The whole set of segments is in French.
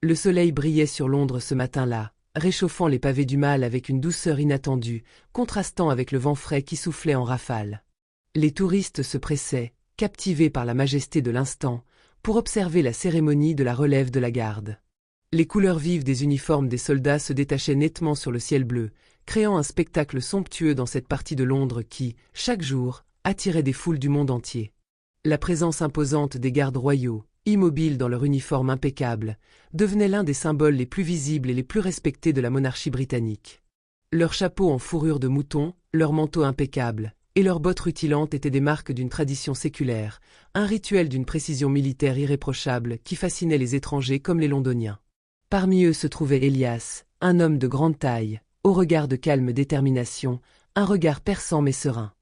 Le soleil brillait sur Londres ce matin-là, réchauffant les pavés du Mall avec une douceur inattendue, contrastant avec le vent frais qui soufflait en rafales. Les touristes se pressaient, captivés par la majesté de l'instant, pour observer la cérémonie de la relève de la garde. Les couleurs vives des uniformes des soldats se détachaient nettement sur le ciel bleu, créant un spectacle somptueux dans cette partie de Londres qui, chaque jour, attirait des foules du monde entier. La présence imposante des gardes royaux, immobiles dans leur uniforme impeccable, devenait l'un des symboles les plus visibles et les plus respectés de la monarchie britannique. Leurs chapeaux en fourrure de mouton, leurs manteaux impeccables, et leurs bottes rutilantes étaient des marques d'une tradition séculaire, un rituel d'une précision militaire irréprochable qui fascinait les étrangers comme les Londoniens. Parmi eux se trouvait Elias, un homme de grande taille, au regard de calme détermination, un regard perçant mais serein.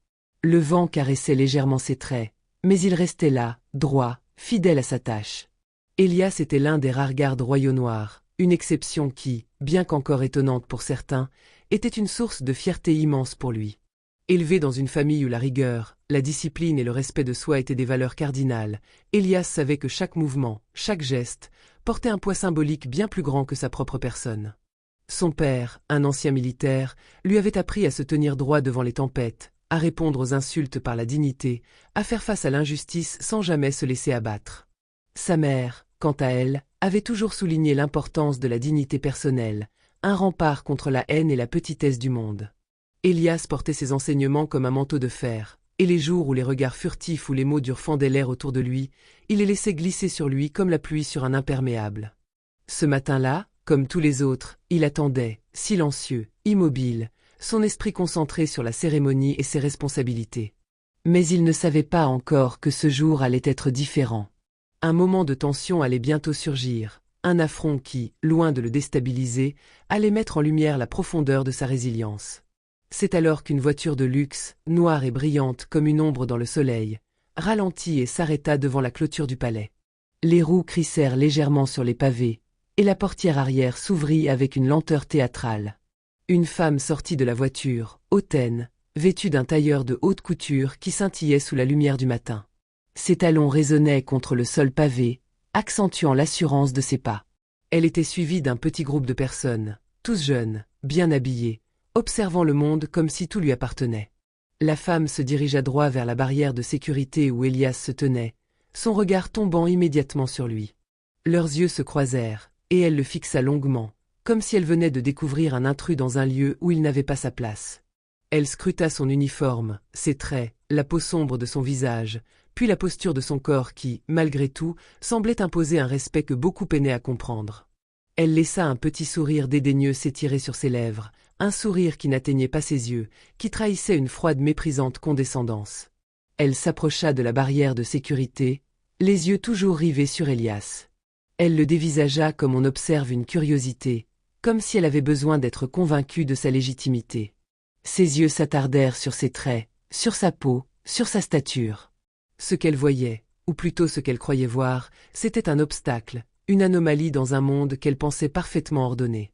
Le vent caressait légèrement ses traits, mais il restait là, droit, fidèle à sa tâche. Elias était l'un des rares gardes royaux noirs, une exception qui, bien qu'encore étonnante pour certains, était une source de fierté immense pour lui. Élevé dans une famille où la rigueur, la discipline et le respect de soi étaient des valeurs cardinales, Elias savait que chaque mouvement, chaque geste, portait un poids symbolique bien plus grand que sa propre personne. Son père, un ancien militaire, lui avait appris à se tenir droit devant les tempêtes, à répondre aux insultes par la dignité, à faire face à l'injustice sans jamais se laisser abattre. Sa mère, quant à elle, avait toujours souligné l'importance de la dignité personnelle, un rempart contre la haine et la petitesse du monde. Elias portait ses enseignements comme un manteau de fer, et les jours où les regards furtifs ou les mots durs fendaient l'air autour de lui, il les laissait glisser sur lui comme la pluie sur un imperméable. Ce matin-là, comme tous les autres, il attendait, silencieux, immobile, son esprit concentré sur la cérémonie et ses responsabilités. Mais il ne savait pas encore que ce jour allait être différent. Un moment de tension allait bientôt surgir, un affront qui, loin de le déstabiliser, allait mettre en lumière la profondeur de sa résilience. C'est alors qu'une voiture de luxe, noire et brillante comme une ombre dans le soleil, ralentit et s'arrêta devant la clôture du palais. Les roues crissèrent légèrement sur les pavés, et la portière arrière s'ouvrit avec une lenteur théâtrale. Une femme sortit de la voiture, hautaine, vêtue d'un tailleur de haute couture qui scintillait sous la lumière du matin. Ses talons résonnaient contre le sol pavé, accentuant l'assurance de ses pas. Elle était suivie d'un petit groupe de personnes, tous jeunes, bien habillés, observant le monde comme si tout lui appartenait. La femme se dirigea droit vers la barrière de sécurité où Elias se tenait, son regard tombant immédiatement sur lui. Leurs yeux se croisèrent, et elle le fixa longuement, comme si elle venait de découvrir un intrus dans un lieu où il n'avait pas sa place. Elle scruta son uniforme, ses traits, la peau sombre de son visage, puis la posture de son corps qui, malgré tout, semblait imposer un respect que beaucoup peinaient à comprendre. Elle laissa un petit sourire dédaigneux s'étirer sur ses lèvres, un sourire qui n'atteignait pas ses yeux, qui trahissait une froide méprisante condescendance. Elle s'approcha de la barrière de sécurité, les yeux toujours rivés sur Elias. Elle le dévisagea comme on observe une curiosité, comme si elle avait besoin d'être convaincue de sa légitimité. Ses yeux s'attardèrent sur ses traits, sur sa peau, sur sa stature. Ce qu'elle voyait, ou plutôt ce qu'elle croyait voir, c'était un obstacle, une anomalie dans un monde qu'elle pensait parfaitement ordonné.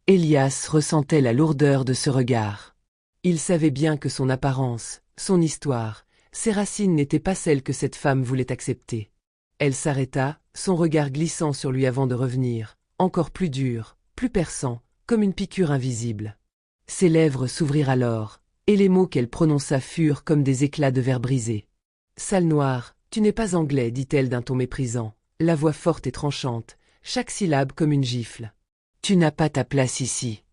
Elias ressentait la lourdeur de ce regard. Il savait bien que son apparence, son histoire, ses racines n'étaient pas celles que cette femme voulait accepter. Elle s'arrêta, son regard glissant sur lui avant de revenir, encore plus dur, plus perçant, comme une piqûre invisible. Ses lèvres s'ouvrirent alors, et les mots qu'elle prononça furent comme des éclats de verre brisé. « Sale noire, tu n'es pas anglais, dit-elle d'un ton méprisant, la voix forte et tranchante, chaque syllabe comme une gifle. Tu n'as pas ta place ici. »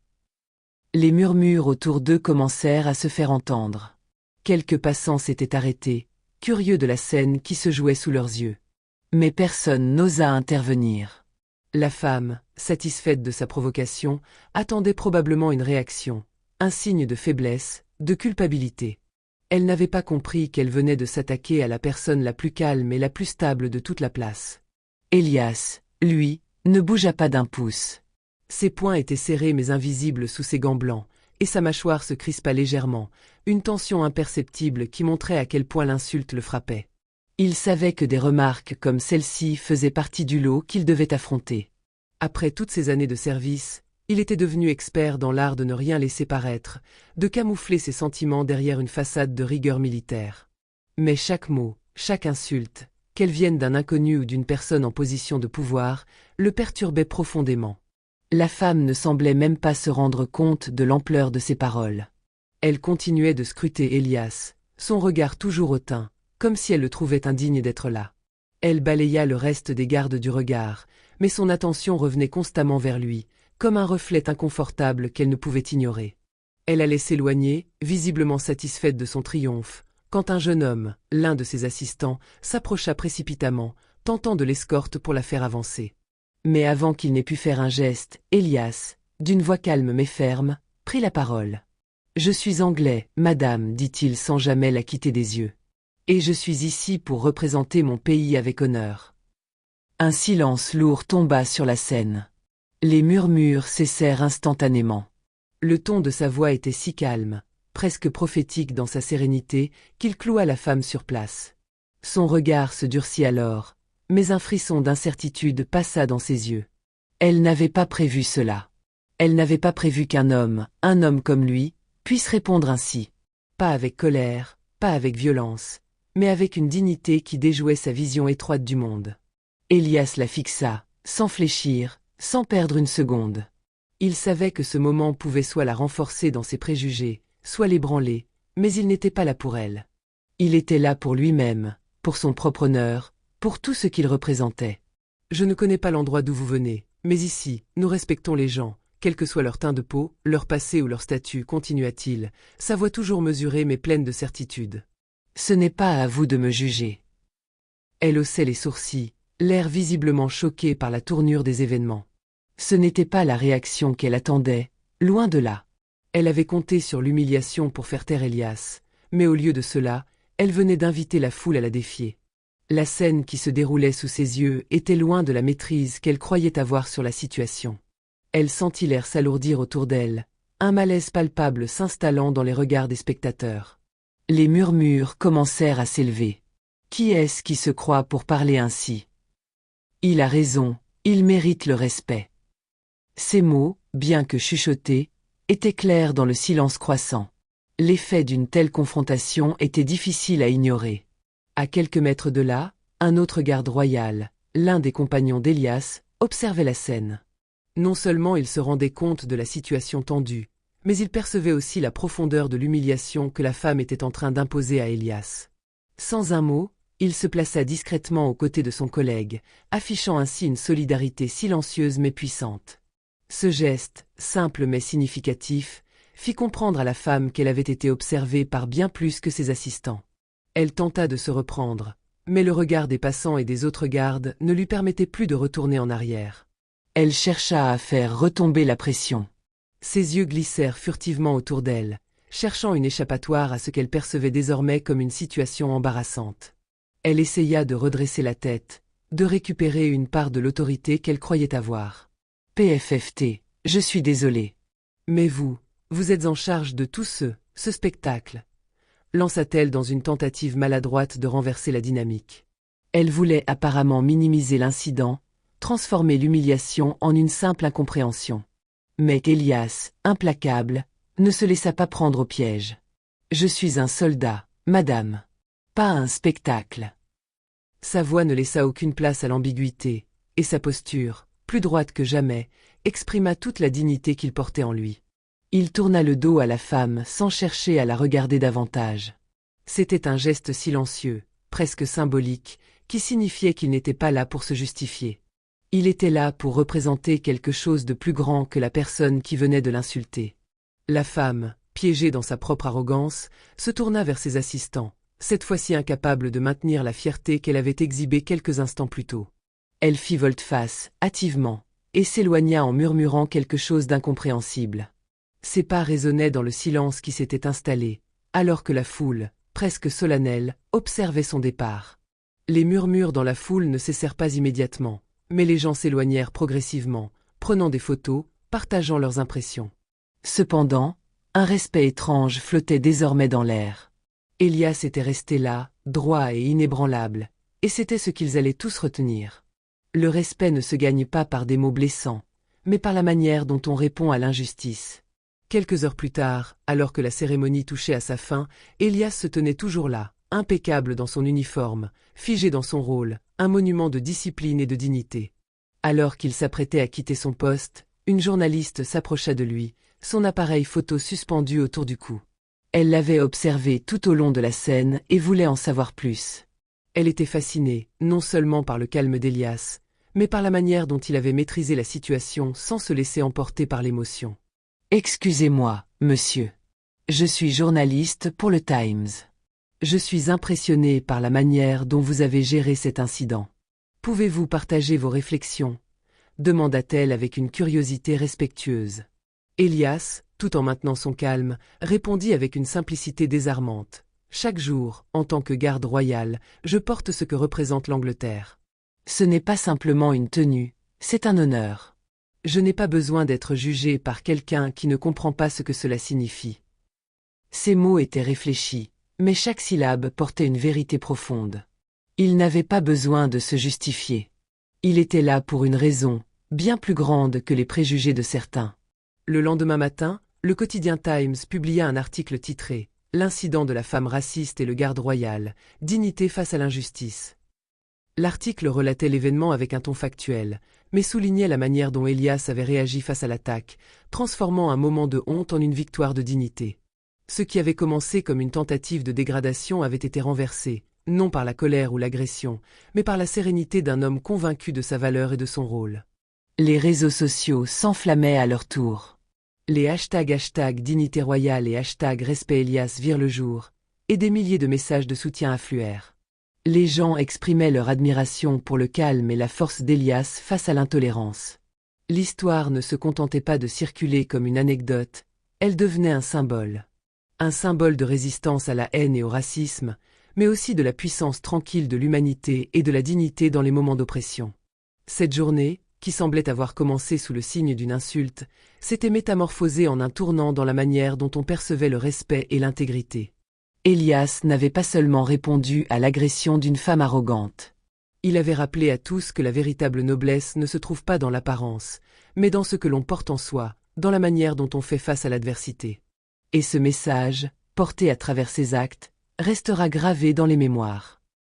Les murmures autour d'eux commencèrent à se faire entendre. Quelques passants s'étaient arrêtés, curieux de la scène qui se jouait sous leurs yeux. Mais personne n'osa intervenir. La femme, satisfaite de sa provocation, attendait probablement une réaction, un signe de faiblesse, de culpabilité. Elle n'avait pas compris qu'elle venait de s'attaquer à la personne la plus calme et la plus stable de toute la place. Elias, lui, ne bougea pas d'un pouce. Ses poings étaient serrés mais invisibles sous ses gants blancs, et sa mâchoire se crispa légèrement, une tension imperceptible qui montrait à quel point l'insulte le frappait. Il savait que des remarques comme celle-ci faisaient partie du lot qu'il devait affronter. Après toutes ces années de service, il était devenu expert dans l'art de ne rien laisser paraître, de camoufler ses sentiments derrière une façade de rigueur militaire. Mais chaque mot, chaque insulte, qu'elles viennent d'un inconnu ou d'une personne en position de pouvoir, le perturbaient profondément. La femme ne semblait même pas se rendre compte de l'ampleur de ses paroles. Elle continuait de scruter Elias, son regard toujours hautain, comme si elle le trouvait indigne d'être là. Elle balaya le reste des gardes du regard, mais son attention revenait constamment vers lui, comme un reflet inconfortable qu'elle ne pouvait ignorer. Elle allait s'éloigner, visiblement satisfaite de son triomphe, quand un jeune homme, l'un de ses assistants, s'approcha précipitamment, tentant de l'escorte pour la faire avancer. Mais avant qu'il n'ait pu faire un geste, Elias, d'une voix calme mais ferme, prit la parole. « Je suis anglais, madame, dit-il sans jamais la quitter des yeux. Et je suis ici pour représenter mon pays avec honneur. » Un silence lourd tomba sur la scène. Les murmures cessèrent instantanément. Le ton de sa voix était si calme, presque prophétique dans sa sérénité, qu'il cloua la femme sur place. Son regard se durcit alors, mais un frisson d'incertitude passa dans ses yeux. Elle n'avait pas prévu cela. Elle n'avait pas prévu qu'un homme comme lui, puisse répondre ainsi. Pas avec colère, pas avec violence, mais avec une dignité qui déjouait sa vision étroite du monde. Elias la fixa, sans fléchir, sans perdre une seconde. Il savait que ce moment pouvait soit la renforcer dans ses préjugés, soit l'ébranler, mais il n'était pas là pour elle. Il était là pour lui-même, pour son propre honneur, pour tout ce qu'il représentait. « Je ne connais pas l'endroit d'où vous venez, mais ici, nous respectons les gens, quel que soit leur teint de peau, leur passé ou leur statut, continua-t-il, sa voix toujours mesurée mais pleine de certitude. Ce n'est pas à vous de me juger. » Elle haussait les sourcils, l'air visiblement choqué par la tournure des événements. Ce n'était pas la réaction qu'elle attendait, loin de là. Elle avait compté sur l'humiliation pour faire taire Elias, mais au lieu de cela, elle venait d'inviter la foule à la défier. La scène qui se déroulait sous ses yeux était loin de la maîtrise qu'elle croyait avoir sur la situation. Elle sentit l'air s'alourdir autour d'elle, un malaise palpable s'installant dans les regards des spectateurs. Les murmures commencèrent à s'élever. Qui est-ce qui se croit pour parler ainsi? Il a raison, il mérite le respect. Ces mots, bien que chuchotés, étaient clairs dans le silence croissant. L'effet d'une telle confrontation était difficile à ignorer. À quelques mètres de là, un autre garde royal, l'un des compagnons d'Elias, observait la scène. Non seulement il se rendait compte de la situation tendue, mais il percevait aussi la profondeur de l'humiliation que la femme était en train d'imposer à Elias. Sans un mot, il se plaça discrètement aux côtés de son collègue, affichant ainsi une solidarité silencieuse mais puissante. Ce geste, simple mais significatif, fit comprendre à la femme qu'elle avait été observée par bien plus que ses assistants. Elle tenta de se reprendre, mais le regard des passants et des autres gardes ne lui permettait plus de retourner en arrière. Elle chercha à faire retomber la pression. Ses yeux glissèrent furtivement autour d'elle, cherchant une échappatoire à ce qu'elle percevait désormais comme une situation embarrassante. Elle essaya de redresser la tête, de récupérer une part de l'autorité qu'elle croyait avoir. « PFFT, je suis désolée. Mais vous êtes en charge de tout ce spectacle. » lança-t-elle dans une tentative maladroite de renverser la dynamique. Elle voulait apparemment minimiser l'incident, transformer l'humiliation en une simple incompréhension. Mais Elias, implacable, ne se laissa pas prendre au piège. « Je suis un soldat, madame. Pas un spectacle. » Sa voix ne laissa aucune place à l'ambiguïté, et sa posture, plus droite que jamais, exprima toute la dignité qu'il portait en lui. Il tourna le dos à la femme sans chercher à la regarder davantage. C'était un geste silencieux, presque symbolique, qui signifiait qu'il n'était pas là pour se justifier. Il était là pour représenter quelque chose de plus grand que la personne qui venait de l'insulter. La femme, piégée dans sa propre arrogance, se tourna vers ses assistants, cette fois-ci incapable de maintenir la fierté qu'elle avait exhibée quelques instants plus tôt. Elle fit volte-face, hâtivement, et s'éloigna en murmurant quelque chose d'incompréhensible. Ses pas résonnaient dans le silence qui s'était installé, alors que la foule, presque solennelle, observait son départ. Les murmures dans la foule ne cessèrent pas immédiatement, mais les gens s'éloignèrent progressivement, prenant des photos, partageant leurs impressions. Cependant, un respect étrange flottait désormais dans l'air. Elias était resté là, droit et inébranlable, et c'était ce qu'ils allaient tous retenir. Le respect ne se gagne pas par des mots blessants, mais par la manière dont on répond à l'injustice. Quelques heures plus tard, alors que la cérémonie touchait à sa fin, Elias se tenait toujours là, impeccable dans son uniforme, figé dans son rôle, un monument de discipline et de dignité. Alors qu'il s'apprêtait à quitter son poste, une journaliste s'approcha de lui, son appareil photo suspendu autour du cou. Elle l'avait observé tout au long de la scène et voulait en savoir plus. Elle était fascinée, non seulement par le calme d'Elias, mais par la manière dont il avait maîtrisé la situation sans se laisser emporter par l'émotion. « Excusez-moi, monsieur. Je suis journaliste pour le Times. Je suis impressionnée par la manière dont vous avez géré cet incident. Pouvez-vous partager vos réflexions ?» demanda-t-elle avec une curiosité respectueuse. Elias, tout en maintenant son calme, répondit avec une simplicité désarmante. « Chaque jour, en tant que garde royal, je porte ce que représente l'Angleterre. Ce n'est pas simplement une tenue, c'est un honneur. Je n'ai pas besoin d'être jugé par quelqu'un qui ne comprend pas ce que cela signifie. » Ces mots étaient réfléchis, mais chaque syllabe portait une vérité profonde. Il n'avait pas besoin de se justifier. Il était là pour une raison, bien plus grande que les préjugés de certains. Le lendemain matin, le quotidien Times publia un article titré « L'incident de la femme raciste et le garde royal, dignité face à l'injustice ». L'article relatait l'événement avec un ton factuel, mais soulignait la manière dont Elias avait réagi face à l'attaque, transformant un moment de honte en une victoire de dignité. Ce qui avait commencé comme une tentative de dégradation avait été renversé, non par la colère ou l'agression, mais par la sérénité d'un homme convaincu de sa valeur et de son rôle. Les réseaux sociaux s'enflammaient à leur tour. Les hashtags dignité royale et #respect Elias virent le jour, et des milliers de messages de soutien affluèrent. Les gens exprimaient leur admiration pour le calme et la force d'Elias face à l'intolérance. L'histoire ne se contentait pas de circuler comme une anecdote, elle devenait un symbole. Un symbole de résistance à la haine et au racisme, mais aussi de la puissance tranquille de l'humanité et de la dignité dans les moments d'oppression. Cette journée, qui semblait avoir commencé sous le signe d'une insulte, s'était métamorphosée en un tournant dans la manière dont on percevait le respect et l'intégrité. Elias n'avait pas seulement répondu à l'agression d'une femme arrogante. Il avait rappelé à tous que la véritable noblesse ne se trouve pas dans l'apparence, mais dans ce que l'on porte en soi, dans la manière dont on fait face à l'adversité. Et ce message, porté à travers ses actes, restera gravé dans les mémoires.